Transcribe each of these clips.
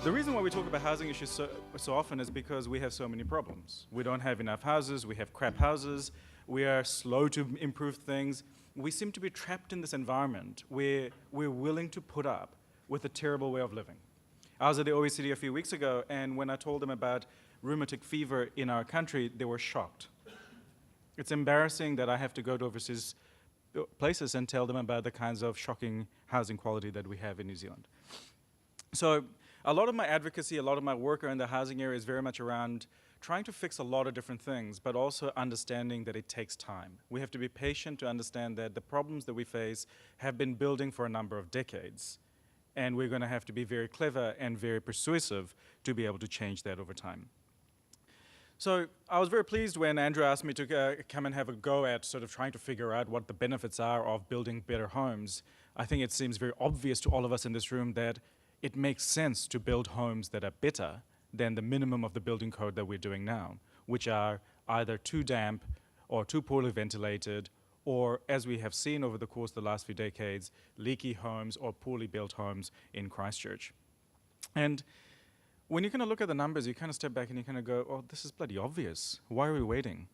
The reason why we talk about housing issues so often is because we have so many problems. We don't have enough houses, we have crap houses, we are slow to improve things. We seem to be trapped in this environment where we're willing to put up with a terrible way of living. I was at the OECD a few weeks ago, and when I told them about rheumatic fever in our country, they were shocked. It's embarrassing that I have to go to overseas places and tell them about the kinds of shocking housing quality that we have in New Zealand. So a lot of my advocacy, a lot of my work around the housing area is very much around trying to fix a lot of different things, but also understanding that it takes time. We have to be patient to understand that the problems that we face have been building for a number of decades. And we're going to have to be very clever and very persuasive to be able to change that over time. So I was very pleased when Andrew asked me to come and have a go at sort of trying to figure out what the benefits are of building better homes. I think it seems very obvious to all of us in this room that it makes sense to build homes that are better than the minimum of the building code that we're doing now, which are either too damp or too poorly ventilated, or, as we have seen over the course of the last few decades, leaky homes or poorly built homes in Christchurch. And when you kind of look at the numbers, you kind of step back and you kind of go, oh, this is bloody obvious. Why are we waiting?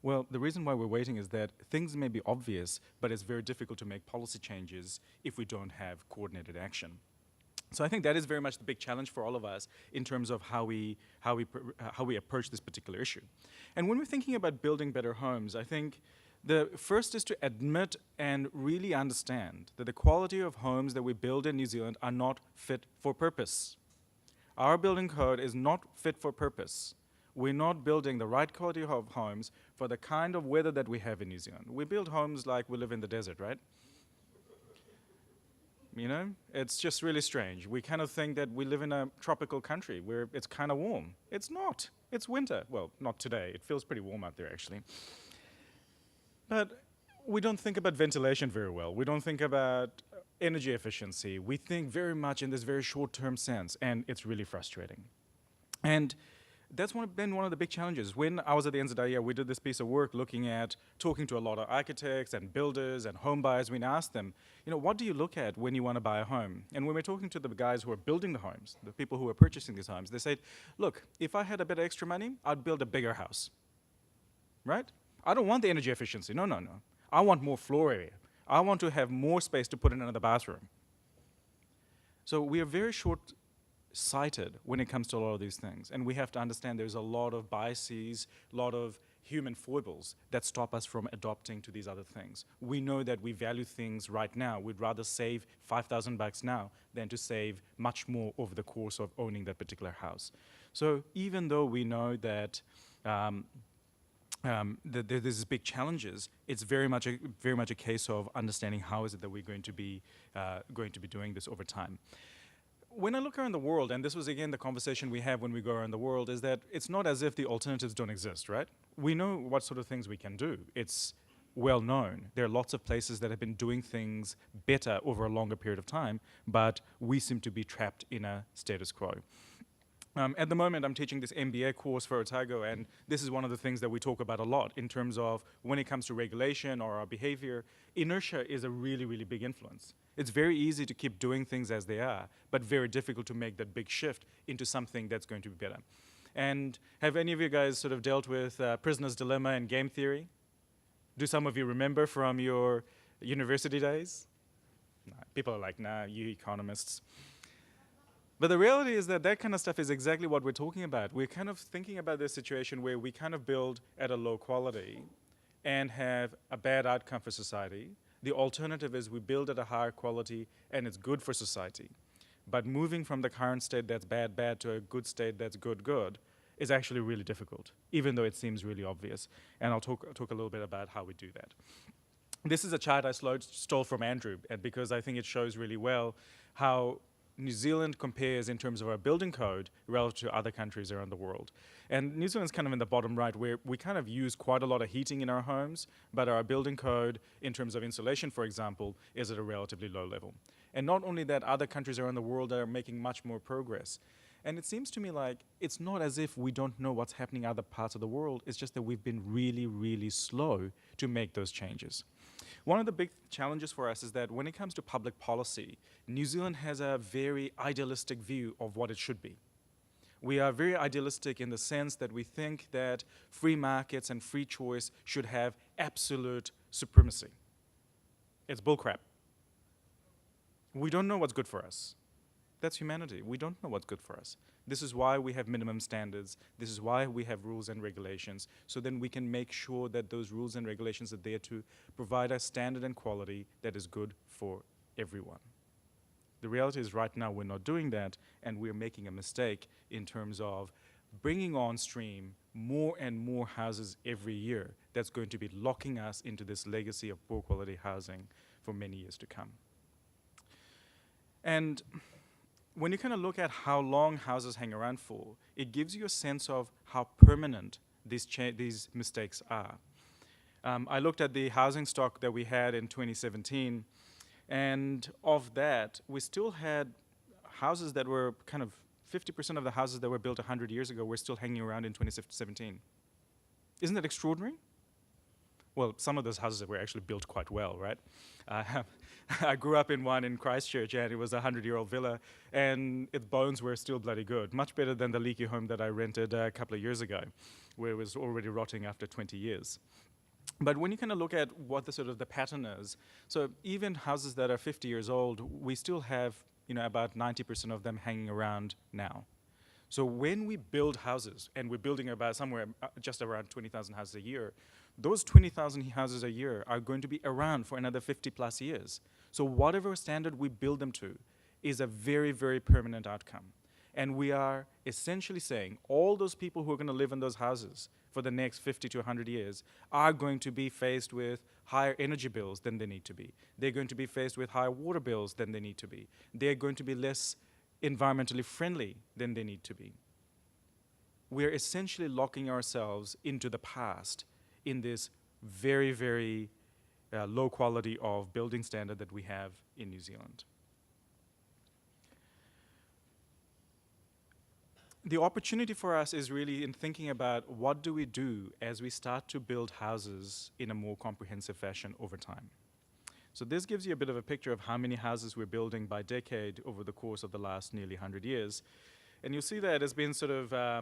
Well, the reason why we're waiting is that things may be obvious, but it's very difficult to make policy changes if we don't have coordinated action. So I think that is very much the big challenge for all of us in terms of how we approach this particular issue. And when we're thinking about building better homes, I think the first is to admit and really understand that the quality of homes that we build in New Zealand are not fit for purpose. Our building code is not fit for purpose. We're not building the right quality of homes for the kind of weather that we have in New Zealand. We build homes like we live in the desert, right? You know, it's just really strange. We kind of think that we live in a tropical country where it's kind of warm. It's not. It's winter. Well, not today. It feels pretty warm out there, actually. But we don't think about ventilation very well. We don't think about energy efficiency. We think very much in this very short-term sense, and it's really frustrating. And that's been one of the big challenges. When I was at the NZIA, we did this piece of work looking at talking to a lot of architects and builders and home buyers. We asked them, you know, what do you look at when you want to buy a home? And when we're talking to the guys who are building the homes, the people who are purchasing these homes, they said, look, if I had a bit of extra money, I'd build a bigger house, right? I don't want the energy efficiency. No, no, no. I want more floor area. I want to have more space to put in another bathroom. So we are very short-sighted when it comes to a lot of these things. And we have to understand there's a lot of biases, a lot of human foibles that stop us from adopting to these other things. We know that we value things right now. We'd rather save $5,000 now than to save much more over the course of owning that particular house. So even though we know that there's big challenges, it's very much a case of understanding how is it that we're going to be doing this over time. When I look around the world, and this was again the conversation we have when we go around the world, is that it's not as if the alternatives don't exist, right? We know what sort of things we can do. It's well known. There are lots of places that have been doing things better over a longer period of time, but we seem to be trapped in a status quo. At the moment, I'm teaching this MBA course for Otago, and this is one of the things that we talk about a lot in terms of when it comes to regulation or our behavior. Inertia is a really, really big influence. It's very easy to keep doing things as they are, but very difficult to make that big shift into something that's going to be better. And have any of you guys sort of dealt with prisoner's dilemma and game theory? Do some of you remember from your university days? Nah, people are like, nah, you economists. But the reality is that that kind of stuff is exactly what we're talking about. We're kind of thinking about this situation where we kind of build at a low quality and have a bad outcome for society. The alternative is we build at a higher quality and it's good for society. But moving from the current state that's bad, bad to a good state that's good, good is actually really difficult, even though it seems really obvious. And I'll talk a little bit about how we do that. This is a chart I stole from Andrew, and because I think it shows really well how New Zealand compares in terms of our building code relative to other countries around the world. And New Zealand's kind of in the bottom right, where we kind of use quite a lot of heating in our homes, but our building code, in terms of insulation, for example, is at a relatively low level. And not only that, other countries around the world are making much more progress. And it seems to me like it's not as if we don't know what's happening in other parts of the world, it's just that we've been really, really slow to make those changes. One of the big challenges for us is that when it comes to public policy, New Zealand has a very idealistic view of what it should be. We are very idealistic in the sense that we think that free markets and free choice should have absolute supremacy. It's bullcrap. We don't know what's good for us. That's humanity. We don't know what's good for us. This is why we have minimum standards. This is why we have rules and regulations, so then we can make sure that those rules and regulations are there to provide a standard and quality that is good for everyone. The reality is right now we're not doing that, and we're making a mistake in terms of bringing on stream more and more houses every year that's going to be locking us into this legacy of poor quality housing for many years to come. And when you kind of look at how long houses hang around for, it gives you a sense of how permanent these mistakes are. I looked at the housing stock that we had in 2017, and of that, we still had houses that were kind of 50% of the houses that were built 100 years ago were still hanging around in 2017. Isn't that extraordinary? Well, some of those houses were actually built quite well, right? I grew up in one in Christchurch, and it was a 100-year-old villa, and its bones were still bloody good, much better than the leaky home that I rented a couple of years ago, where it was already rotting after 20 years. But when you kind of look at what the sort of the pattern is, so even houses that are 50 years old, we still have about 90% of them hanging around now. So when we build houses, and we're building about somewhere just around 20,000 houses a year, those 20,000 houses a year are going to be around for another 50 plus years. So whatever standard we build them to is a very, very permanent outcome. And we are essentially saying all those people who are going to live in those houses for the next 50 to 100 years are going to be faced with higher energy bills than they need to be. They're going to be faced with higher water bills than they need to be. They're going to be less environmentally friendly than they need to be. We're essentially locking ourselves into the past in this very, very low quality of building standard that we have in New Zealand. The opportunity for us is really in thinking about what do we do as we start to build houses in a more comprehensive fashion over time. So this gives you a bit of a picture of how many houses we're building by decade over the course of the last nearly 100 years. And you'll see that it's been sort of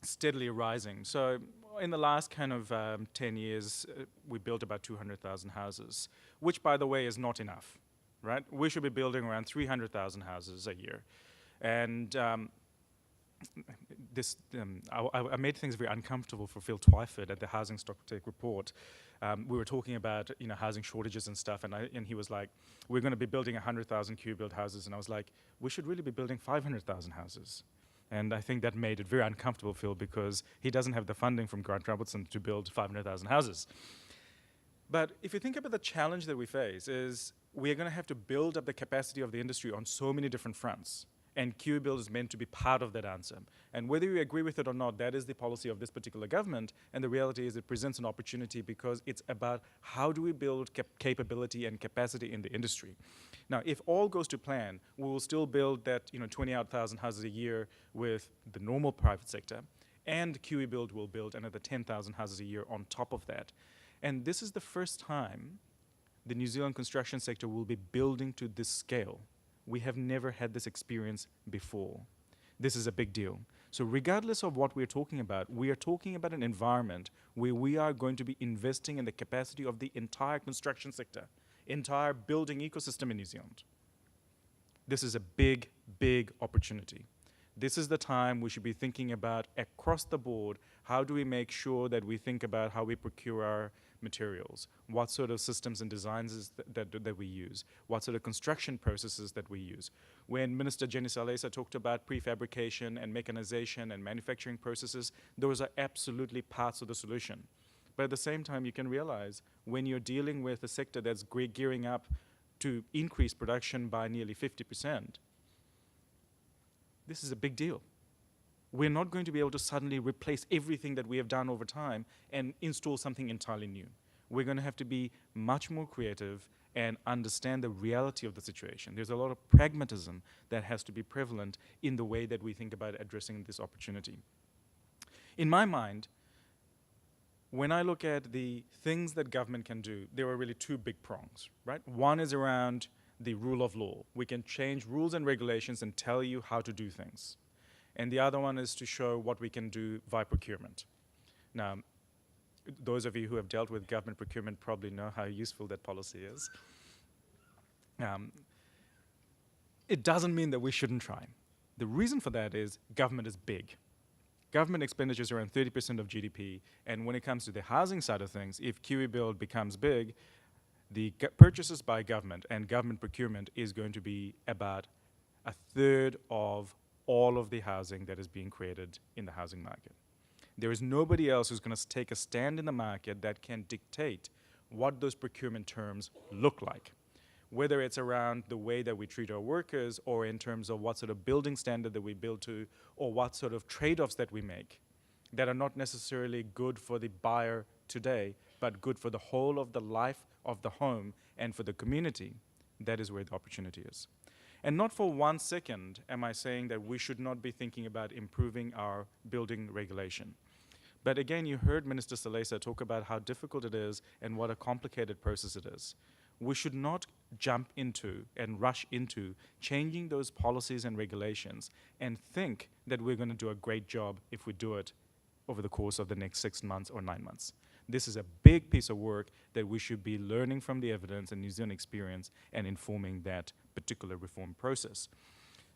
steadily rising. So in the last kind of 10 years, we built about 200,000 houses, which, by the way, is not enough, right? We should be building around 300,000 houses a year. And I made things very uncomfortable for Phil Twyford at the Housing Stocktake Report. We were talking about housing shortages and stuff, and he was like, we're going to be building 100,000 Q-build houses. And I was like, we should really be building 500,000 houses. And I think that made it very uncomfortable, Phil, because he doesn't have the funding from Grant Robertson to build 500,000 houses. But if you think about the challenge that we face is we're going to have to build up the capacity of the industry on so many different fronts. And Q-Build is meant to be part of that answer. And whether you agree with it or not, that is the policy of this particular government. And the reality is it presents an opportunity because it's about how do we build capability and capacity in the industry. Now, if all goes to plan, we will still build that 20,000 houses a year with the normal private sector. And QE-Build will build another 10,000 houses a year on top of that. And this is the first time the New Zealand construction sector will be building to this scale. We have never had this experience before. This is a big deal. So regardless of what we're talking about, we are talking about an environment where we are going to be investing in the capacity of the entire construction sector, entire building ecosystem in New Zealand. This is a big, big opportunity. This is the time we should be thinking about across the board, how do we make sure that we think about how we procure our materials, what sort of systems and designs that we use, what sort of construction processes that we use. When Minister Jenny Salesa talked about prefabrication and mechanization and manufacturing processes, those are absolutely parts of the solution. But at the same time, you can realize when you're dealing with a sector that's gearing up to increase production by nearly 50%, this is a big deal. We're not going to be able to suddenly replace everything that we have done over time and install something entirely new. We're going to have to be much more creative and understand the reality of the situation. There's a lot of pragmatism that has to be prevalent in the way that we think about addressing this opportunity. In my mind, when I look at the things that government can do, there are really two big prongs, right? One is around the rule of law. We can change rules and regulations and tell you how to do things. And the other one is to show what we can do via procurement. Now, those of you who have dealt with government procurement probably know how useful that policy is. It doesn't mean that we shouldn't try. The reason for that is government is big. Government expenditures are around 30% of GDP, and when it comes to the housing side of things, if QE build becomes big, the purchases by government and government procurement is going to be about a third of all of the housing that is being created in the housing market. There is nobody else who's going to take a stand in the market that can dictate what those procurement terms look like, whether it's around the way that we treat our workers or in terms of what sort of building standard that we build to or what sort of trade-offs that we make that are not necessarily good for the buyer today, but good for the whole of the life of the home and for the community. That is where the opportunity is. And not for 1 second am I saying that we should not be thinking about improving our building regulation. But again, you heard Minister Salesa talk about how difficult it is and what a complicated process it is. We should not jump into and rush into changing those policies and regulations and think that we're going to do a great job if we do it over the course of the next 6 months or 9 months. This is a big piece of work that we should be learning from the evidence and New Zealand experience and informing that particular reform process.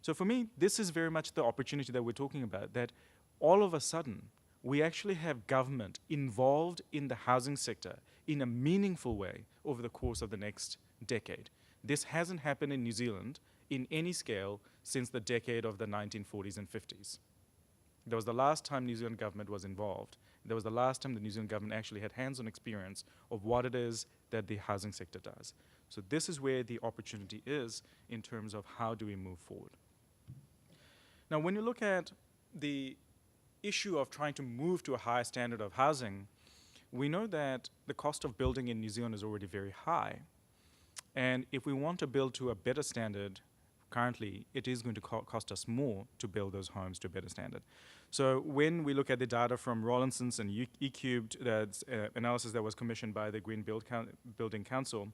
So for me, this is very much the opportunity that we're talking about, that all of a sudden, we actually have government involved in the housing sector in a meaningful way over the course of the next decade. This hasn't happened in New Zealand in any scale since the decade of the 1940s and 50s. That was the last time New Zealand government was involved. That was the last time the New Zealand government actually had hands-on experience of what it is that the housing sector does. So this is where the opportunity is in terms of how do we move forward. Now, when you look at the issue of trying to move to a higher standard of housing, we know that the cost of building in New Zealand is already very high. And if we want to build to a better standard, currently it is going to cost us more to build those homes to a better standard. So when we look at the data from Rawlinson's and Eaqub, that's analysis that was commissioned by the Green Building Council,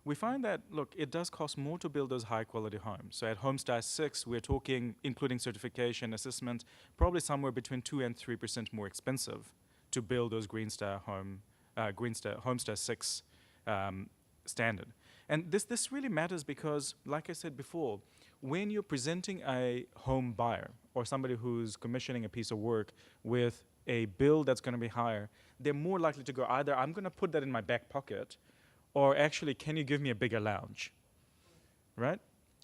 we find that, look, it does cost more to build those high-quality homes. So at Homestar 6, we're talking, including certification, assessment, probably somewhere between 2 and 3% more expensive to build those Homestar 6 standard. And this really matters because, like I said before, when you're presenting a home buyer or somebody who's commissioning a piece of work with a bill that's going to be higher, they're more likely to go either, I'm going to put that in my back pocket, or actually, can you give me a bigger lounge, right?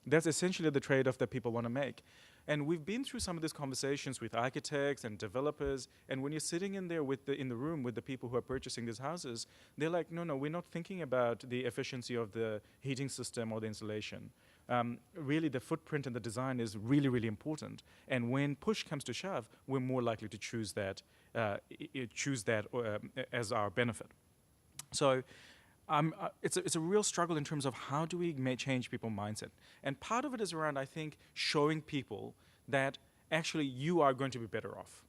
That's essentially the trade-off that people want to make. And we've been through some of these conversations with architects and developers, and when you're sitting in there in the room with the people who are purchasing these houses, they're like, no, we're not thinking about the efficiency of the heating system or the insulation. Really, the footprint and the design is really, really important. And when push comes to shove, we're more likely to choose that as our benefit. So it's a real struggle in terms of how do we change people's mindset. And part of it is around, I think, showing people that actually you are going to be better off.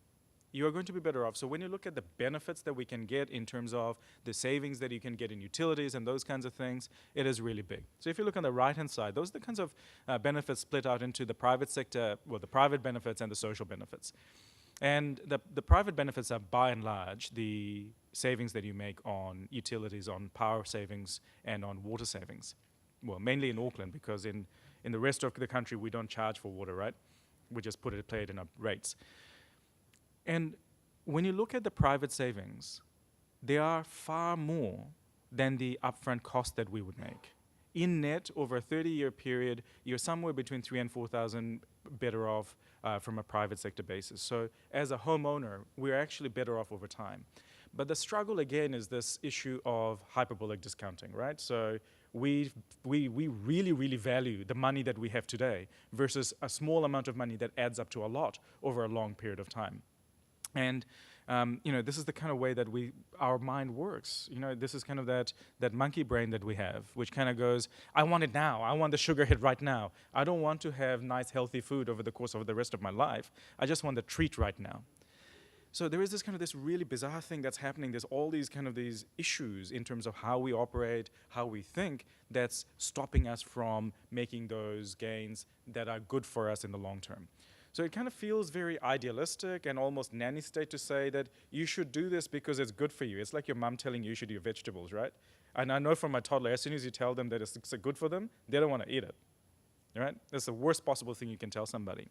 You are going to be better off. So when you look at the benefits that we can get in terms of the savings that you can get in utilities and those kinds of things, it is really big. So if you look on the right-hand side, those are the kinds of benefits split out into the private sector, well, the private benefits and the social benefits. And the private benefits are, by and large, the savings that you make on utilities, on power savings, and on water savings. Well, mainly in Auckland, because in the rest of the country, we don't charge for water, right? We just play it in our rates. And when you look at the private savings, they are far more than the upfront cost that we would make. In net, over a 30-year period, you're somewhere between 3,000 and 4,000 better off from a private sector basis. So as a homeowner, we're actually better off over time. But the struggle, again, is this issue of hyperbolic discounting, right? So we really, really value the money that we have today versus a small amount of money that adds up to a lot over a long period of time. And this is the kind of way that our mind works. This is kind of that monkey brain that we have, which kind of goes, I want it now. I want the sugar hit right now. I don't want to have nice, healthy food over the course of the rest of my life. I just want the treat right now. So there is this kind of this really bizarre thing that's happening. There's all these kind of these issues in terms of how we operate, how we think, that's stopping us from making those gains that are good for us in the long term. So it kind of feels very idealistic and almost nanny state to say that you should do this because it's good for you. It's like your mom telling you should eat your vegetables, right? And I know from my toddler, as soon as you tell them that it's good for them, they don't want to eat it, right? That's the worst possible thing you can tell somebody.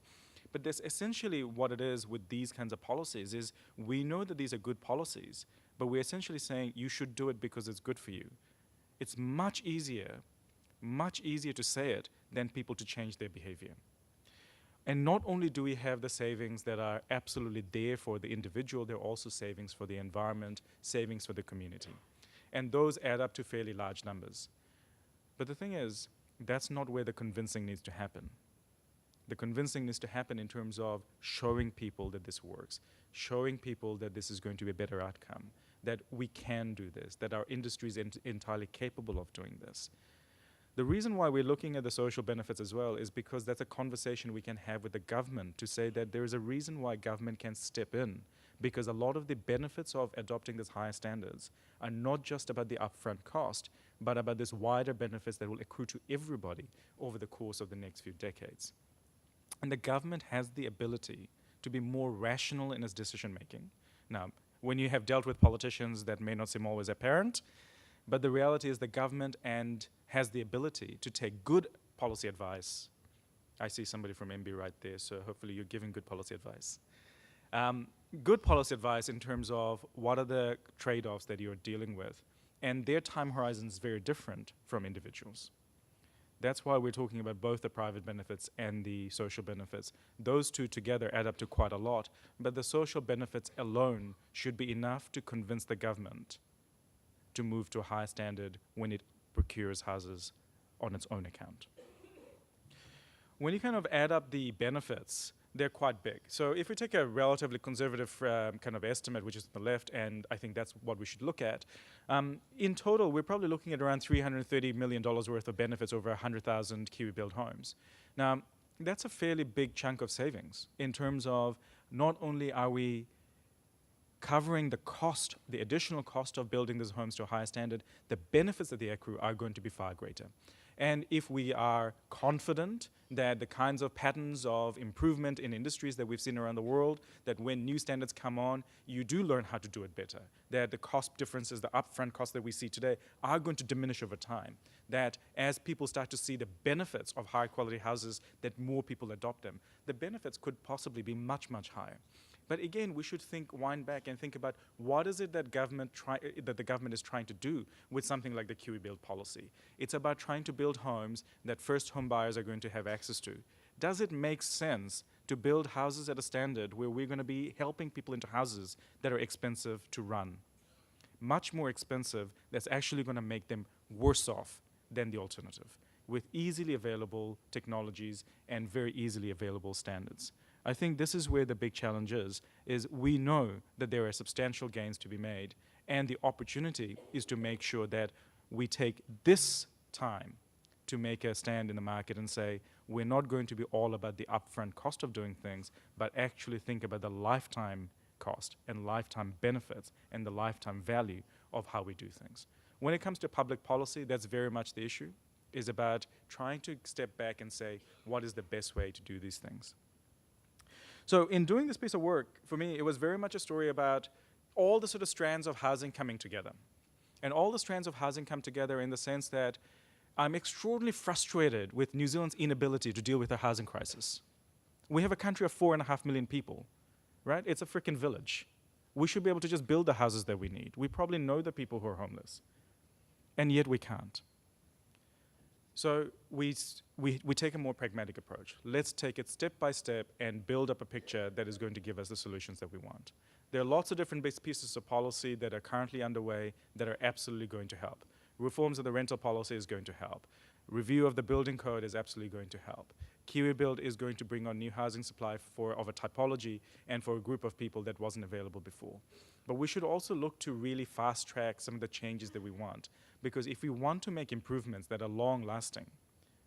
But that's essentially what it is with these kinds of policies is we know that these are good policies, but we're essentially saying you should do it because it's good for you. It's much easier to say it than people to change their behavior. And not only do we have the savings that are absolutely there for the individual, there are also savings for the environment, savings for the community. And those add up to fairly large numbers. But the thing is, that's not where the convincing needs to happen. The convincing needs to happen in terms of showing people that this works, showing people that this is going to be a better outcome, that we can do this, that our industry is entirely capable of doing this. The reason why we're looking at the social benefits as well is because that's a conversation we can have with the government to say that there is a reason why government can step in, because a lot of the benefits of adopting these higher standards are not just about the upfront cost, but about this wider benefits that will accrue to everybody over the course of the next few decades. And the government has the ability to be more rational in its decision making. Now, when you have dealt with politicians, that may not seem always apparent, but the reality is the government has the ability to take good policy advice. I see somebody from MB right there, so hopefully you're giving good policy advice. Good policy advice in terms of what are the trade-offs that you're dealing with, and their time horizon is very different from individuals. That's why we're talking about both the private benefits and the social benefits. Those two together add up to quite a lot, but the social benefits alone should be enough to convince the government to move to a higher standard when it procures houses on its own account. When you kind of add up the benefits, they're quite big. So if we take a relatively conservative kind of estimate, which is on the left, and I think that's what we should look at, in total, we're probably looking at around $330 million worth of benefits over 100,000 Kiwi-built homes. Now, that's a fairly big chunk of savings in terms of not only are we covering the cost, the additional cost of building these homes to a higher standard, the benefits that they accrue are going to be far greater. And if we are confident that the kinds of patterns of improvement in industries that we've seen around the world, that when new standards come on, you do learn how to do it better, that the cost differences, the upfront costs that we see today are going to diminish over time, that as people start to see the benefits of high quality houses, that more people adopt them, the benefits could possibly be much, much higher. But again, we should wind back and think about what is it that the government is trying to do with something like the Kiwi Build policy. It's about trying to build homes that first home buyers are going to have access to. Does it make sense to build houses at a standard where we're going to be helping people into houses that are expensive to run? Much more expensive, that's actually going to make them worse off than the alternative, with easily available technologies and very easily available standards. I think this is where the big challenge is we know that there are substantial gains to be made, and the opportunity is to make sure that we take this time to make a stand in the market and say, we're not going to be all about the upfront cost of doing things, but actually think about the lifetime cost and lifetime benefits and the lifetime value of how we do things. When it comes to public policy, that's very much the issue, is about trying to step back and say, what is the best way to do these things? So in doing this piece of work, for me, it was very much a story about all the sort of strands of housing coming together. And all the strands of housing come together in the sense that I'm extraordinarily frustrated with New Zealand's inability to deal with the housing crisis. We have a country of 4.5 million people, right? It's a freaking village. We should be able to just build the houses that we need. We probably know the people who are homeless. And yet we can't. So we take a more pragmatic approach. Let's take it step by step and build up a picture that is going to give us the solutions that we want. There are lots of different pieces of policy that are currently underway that are absolutely going to help. Reforms of the rental policy is going to help. Review of the building code is absolutely going to help. Kiwi Build is going to bring on new housing supply of a typology and for a group of people that wasn't available before. But we should also look to really fast track some of the changes that we want. Because if we want to make improvements that are long lasting,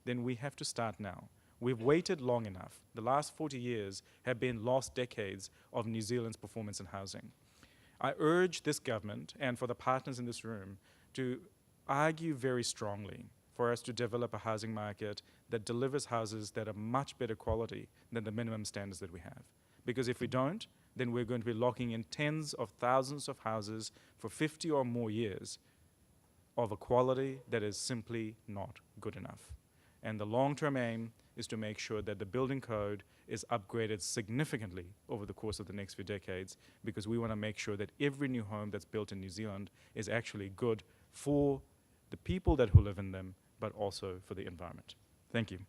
then we have to start now. We've waited long enough. The last 40 years have been lost decades of New Zealand's performance in housing. I urge this government and for the partners in this room to argue very strongly for us to develop a housing market that delivers houses that are much better quality than the minimum standards that we have. Because if we don't, then we're going to be locking in tens of thousands of houses for 50 or more years of a quality that is simply not good enough. And the long-term aim is to make sure that the building code is upgraded significantly over the course of the next few decades, because we want to make sure that every new home that's built in New Zealand is actually good for the people who live in them, but also for the environment. Thank you.